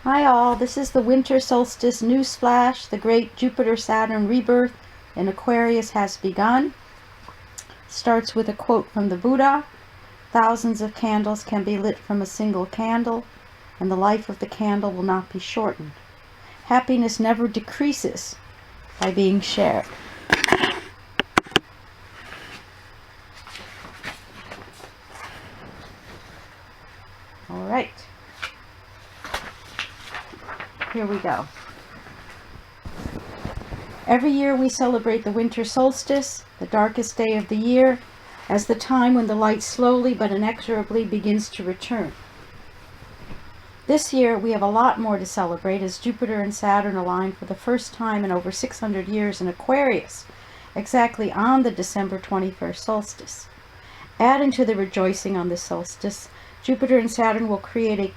Hi all, this is the winter solstice newsflash. The great Jupiter-Saturn rebirth in Aquarius has begun. Starts with a quote from the Buddha. Thousands of candles can be lit from a single candle, and the life of the candle will not be shortened. Happiness never decreases by being shared. All right. Here we go. Every year we celebrate the winter solstice, the darkest day of the year, as the time when the light slowly but inexorably begins to return. This year we have a lot more to celebrate as Jupiter and Saturn align for the first time in over 600 years in Aquarius, exactly on the December 21st solstice. Adding to the rejoicing on this solstice, Jupiter and Saturn will create a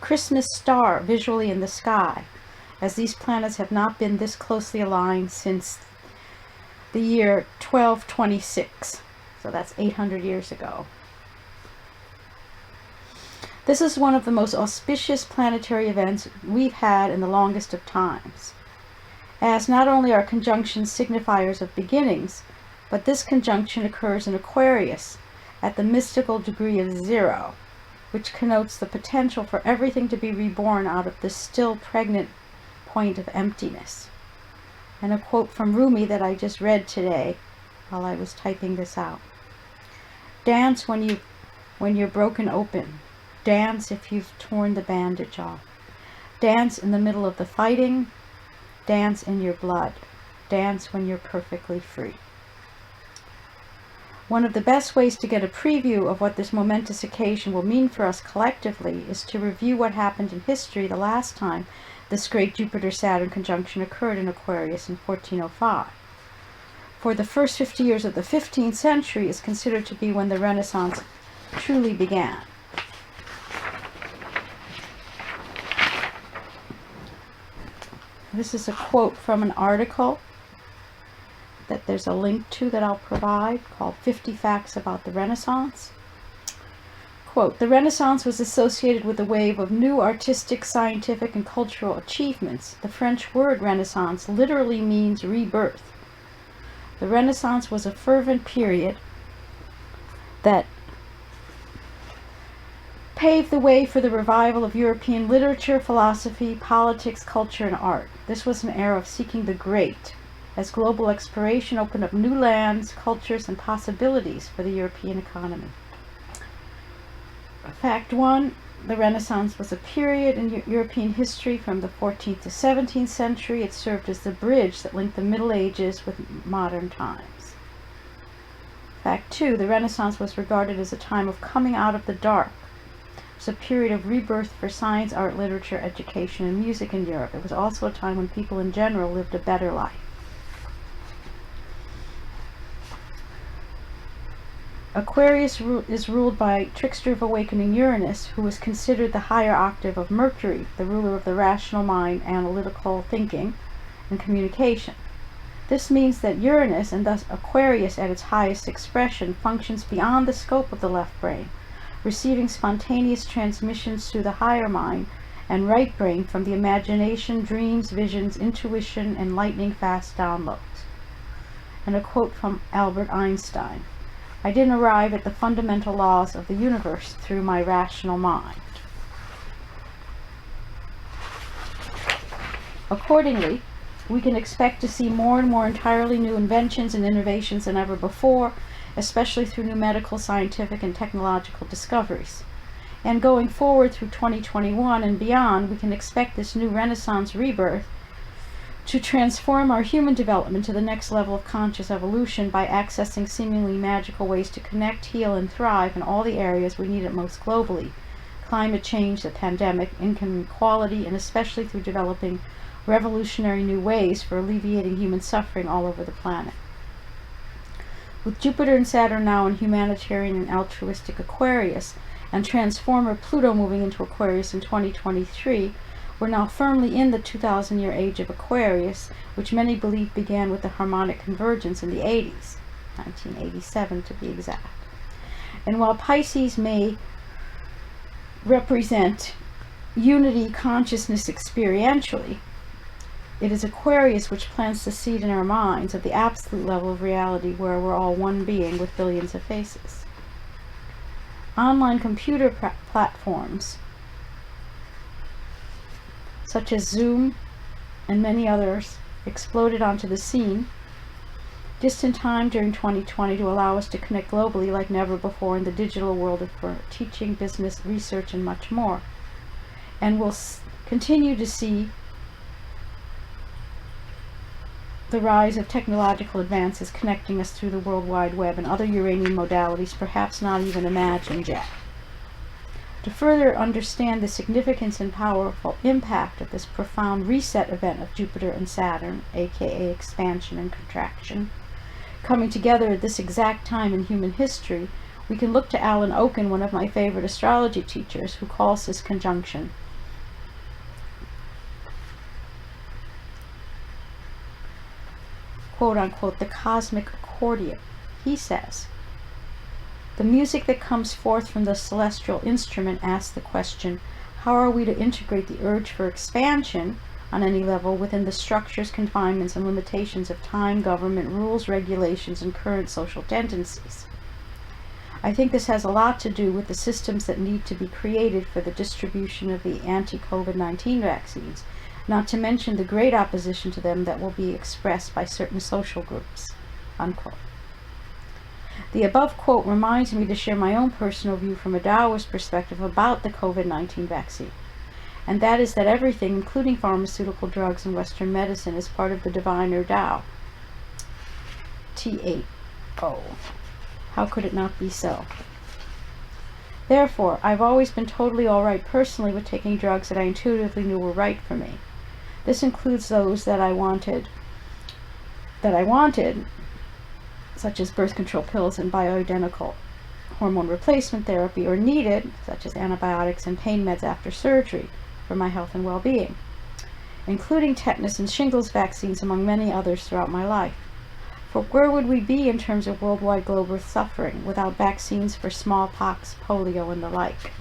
Christmas star visually in the sky, as these planets have not been this closely aligned since the year 1226. So that's 800 years ago. This is one of the most auspicious planetary events we've had in the longest of times, as not only are conjunctions signifiers of beginnings, but this conjunction occurs in Aquarius at the mystical degree of 0, which connotes the potential for everything to be reborn out of this still pregnant point of emptiness. And a quote from RUMI that I just read today while I was typing this out. Dance when you're broken open. Dance if you've torn the bandage off. Dance in the middle of the fighting. Dance in your blood. Dance when you're perfectly free. One of the best ways to get a preview of what this momentous occasion will mean for us collectively is to review what happened in history the last time this great Jupiter-Saturn conjunction occurred in Aquarius in 1405. For the first 50 years of the 15th century is considered to be when the Renaissance truly began. This is a quote from an article that there's a link to that I'll provide called 50 Facts About the Renaissance. Quote, the Renaissance was associated with a wave of new artistic, scientific, and cultural achievements. The French word Renaissance literally means rebirth. The Renaissance was a fervent period that paved the way for the revival of European literature, philosophy, politics, culture, and art. This was an era of seeking the great, as global exploration opened up new lands, cultures, and possibilities for the European economy. Fact 1, the Renaissance was a period in European history from the 14th to 17th century. It served as the bridge that linked the Middle Ages with modern times. Fact 2, the Renaissance was regarded as a time of coming out of the dark. It was a period of rebirth for science, art, literature, education, and music in Europe. It was also a time when people in general lived a better life. Aquarius is ruled by trickster of awakening Uranus, who is considered the higher octave of Mercury, the ruler of the rational mind, analytical thinking, and communication. This means that Uranus, and thus Aquarius at its highest expression, functions beyond the scope of the left brain, receiving spontaneous transmissions through the higher mind and right brain from the imagination, dreams, visions, intuition, and lightning-fast downloads. And a quote from Albert Einstein. I didn't arrive at the fundamental laws of the universe through my rational mind. Accordingly, we can expect to see more and more entirely new inventions and innovations than ever before, especially through new medical, scientific, and technological discoveries. And going forward through 2021 and beyond, we can expect this new Renaissance rebirth to transform our human development to the next level of conscious evolution by accessing seemingly magical ways to connect, heal, and thrive in all the areas we need it most globally. Climate change, the pandemic, income inequality, and especially through developing revolutionary new ways for alleviating human suffering all over the planet. With Jupiter and Saturn now in humanitarian and altruistic Aquarius, and transformer Pluto moving into Aquarius in 2023, we're now firmly in the 2,000-year age of Aquarius, which many believe began with the harmonic convergence in the 80s, 1987 to be exact. And while Pisces may represent unity consciousness experientially, it is Aquarius which plants the seed in our minds of the absolute level of reality where we're all one being with billions of faces. Online computer platforms such as Zoom and many others exploded onto the scene just in time during 2020 to allow us to connect globally like never before in the digital world for teaching, business, research, and much more. And we'll continue to see the rise of technological advances connecting us through the World Wide Web and other uranium modalities perhaps not even imagined yet. To further understand the significance and powerful impact of this profound reset event of Jupiter and Saturn, aka expansion and contraction, coming together at this exact time in human history, we can look to Alan Oken, one of my favorite astrology teachers, who calls this conjunction quote-unquote, the Cosmic Accordion. He says, the music that comes forth from the celestial instrument asks the question, how are we to integrate the urge for expansion on any level within the structures, confinements, and limitations of time, government, rules, regulations, and current social tendencies? I think this has a lot to do with the systems that need to be created for the distribution of the anti-COVID-19 vaccines, not to mention the great opposition to them that will be expressed by certain social groups, unquote. The above quote reminds me to share my own personal view from a Taoist perspective about the COVID-19 vaccine, and that is that everything, including pharmaceutical drugs and Western medicine, is part of the divine or Tao. T-A-O. How could it not be so? Therefore, I've always been totally alright personally with taking drugs that I intuitively knew were right for me. This includes those that I wanted, such as birth control pills and bioidentical hormone replacement therapy, or needed, such as antibiotics and pain meds after surgery for my health and well-being, including tetanus and shingles vaccines, among many others throughout my life. For where would we be in terms of worldwide global suffering without vaccines for smallpox, polio, and the like?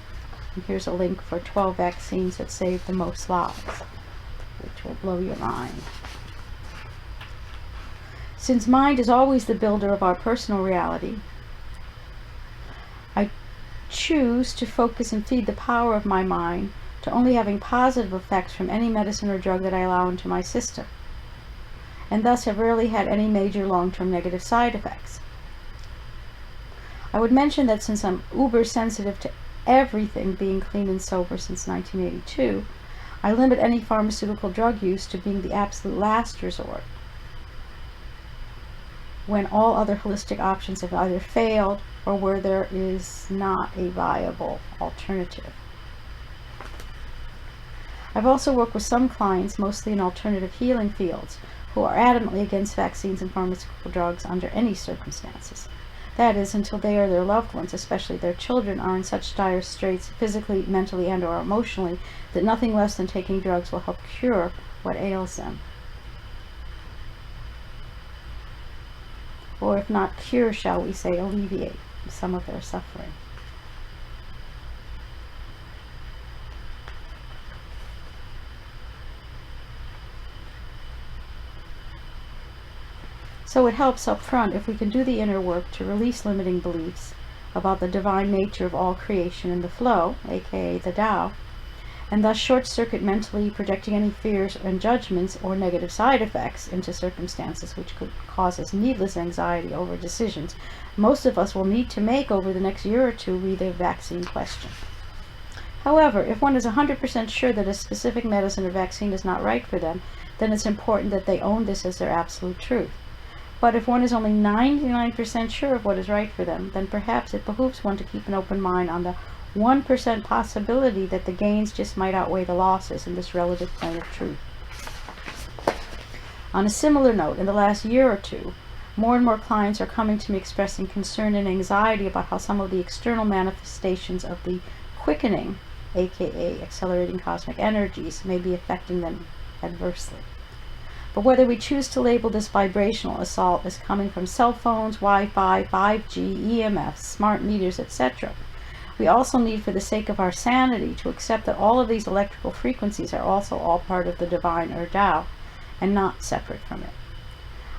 And here's a link for 12 vaccines that saved the most lives, which will blow your mind. Since mind is always the builder of our personal reality, I choose to focus and feed the power of my mind to only having positive effects from any medicine or drug that I allow into my system, and thus have rarely had any major long-term negative side effects. I would mention that since I'm uber sensitive to everything being clean and sober since 1982, I limit any pharmaceutical drug use to being the absolute last resort, when all other holistic options have either failed or where there is not a viable alternative. I've also worked with some clients, mostly in alternative healing fields, who are adamantly against vaccines and pharmaceutical drugs under any circumstances. That is, until they or their loved ones, especially their children, are in such dire straits physically, mentally, and or emotionally that nothing less than taking drugs will help cure what ails them. Or if not cure, shall we say, alleviate some of their suffering. So it helps up front if we can do the inner work to release limiting beliefs about the divine nature of all creation and the flow, aka the Tao, and thus short-circuit mentally projecting any fears and judgments or negative side effects into circumstances which could cause us needless anxiety over decisions most of us will need to make over the next year or two re the vaccine question. However, if one is 100% sure that a specific medicine or vaccine is not right for them, then it's important that they own this as their absolute truth. But if one is only 99% sure of what is right for them, then perhaps it behooves one to keep an open mind on the 1% possibility that the gains just might outweigh the losses in this relative plane of truth. On a similar note, in the last year or two, more and more clients are coming to me expressing concern and anxiety about how some of the external manifestations of the quickening, aka accelerating cosmic energies, may be affecting them adversely. But whether we choose to label this vibrational assault as coming from cell phones, Wi-Fi, 5G, EMFs, smart meters, etc., We also need, for the sake of our sanity, to accept that all of these electrical frequencies are also all part of the divine or Tao, and not separate from it.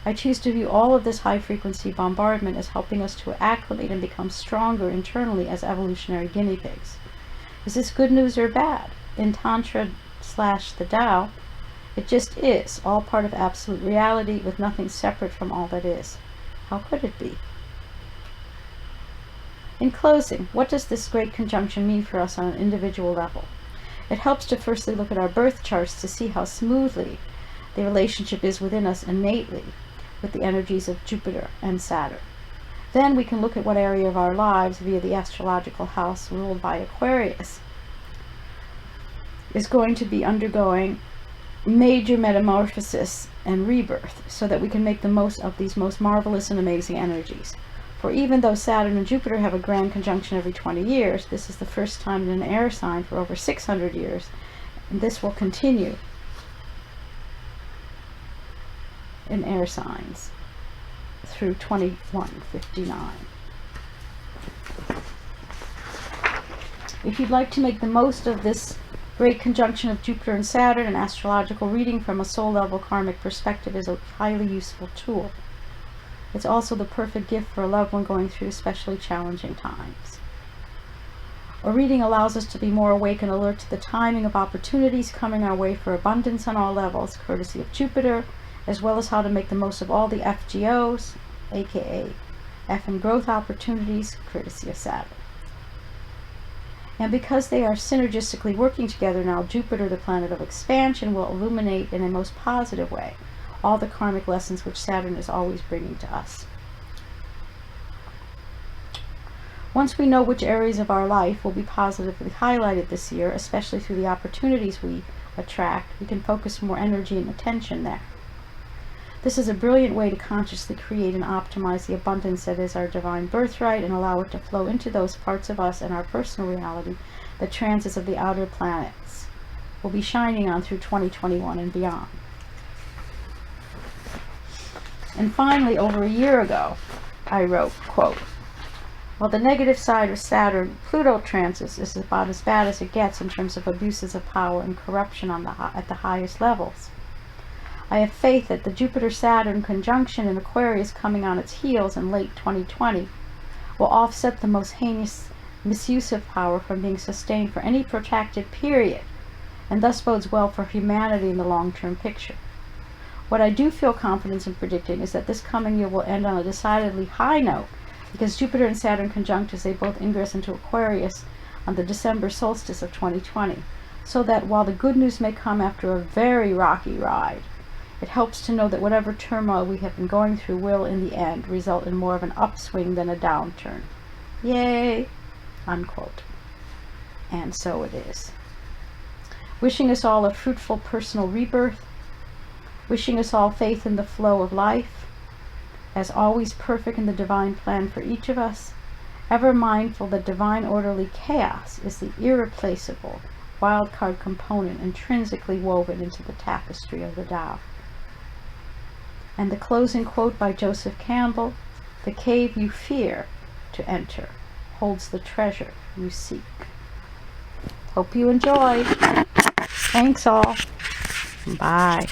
I choose to view all of this high-frequency bombardment as helping us to acclimate and become stronger internally as evolutionary guinea pigs. Is this good news or bad? In Tantra/the Tao, it just is, all part of absolute reality with nothing separate from all that is. How could it be? In closing, what does this great conjunction mean for us on an individual level? It helps to firstly look at our birth charts to see how smoothly the relationship is within us innately with the energies of Jupiter and Saturn. Then we can look at what area of our lives via the astrological house ruled by Aquarius is going to be undergoing major metamorphosis and rebirth, so that we can make the most of these most marvelous and amazing energies. For even though Saturn and Jupiter have a grand conjunction every 20 years, this is the first time in an air sign for over 600 years, and this will continue in air signs through 2159. If you'd like to make the most of this great conjunction of Jupiter and Saturn, an astrological reading from a soul level karmic perspective is a highly useful tool. It's also the perfect gift for a loved one going through especially challenging times. A reading allows us to be more awake and alert to the timing of opportunities coming our way for abundance on all levels, courtesy of Jupiter, as well as how to make the most of all the FGOs, aka F and growth opportunities, courtesy of Saturn. And because they are synergistically working together now, Jupiter, the planet of expansion, will illuminate in a most positive way all the karmic lessons which Saturn is always bringing to us. Once we know which areas of our life will be positively highlighted this year, especially through the opportunities we attract, we can focus more energy and attention there. This is a brilliant way to consciously create and optimize the abundance that is our divine birthright and allow it to flow into those parts of us and our personal reality the transits of the outer planets will be shining on through 2021 and beyond. And finally, over a year ago, I wrote, quote, "Well, the negative side of Saturn-Pluto transits is about as bad as it gets in terms of abuses of power and corruption at the highest levels. I have faith that the Jupiter-Saturn conjunction in Aquarius coming on its heels in late 2020 will offset the most heinous misuse of power from being sustained for any protracted period, and thus bodes well for humanity in the long-term picture. What I do feel confidence in predicting is that this coming year will end on a decidedly high note, because Jupiter and Saturn conjunct as they both ingress into Aquarius on the December solstice of 2020, so that while the good news may come after a very rocky ride, it helps to know that whatever turmoil we have been going through will, in the end, result in more of an upswing than a downturn. Yay!" Unquote. And so it is. Wishing us all a fruitful personal rebirth, wishing us all faith in the flow of life, as always perfect in the divine plan for each of us, ever mindful that divine orderly chaos is the irreplaceable wildcard component intrinsically woven into the tapestry of the Tao. And the closing quote by Joseph Campbell, "The cave you fear to enter holds the treasure you seek." Hope you enjoyed. Thanks all. Bye.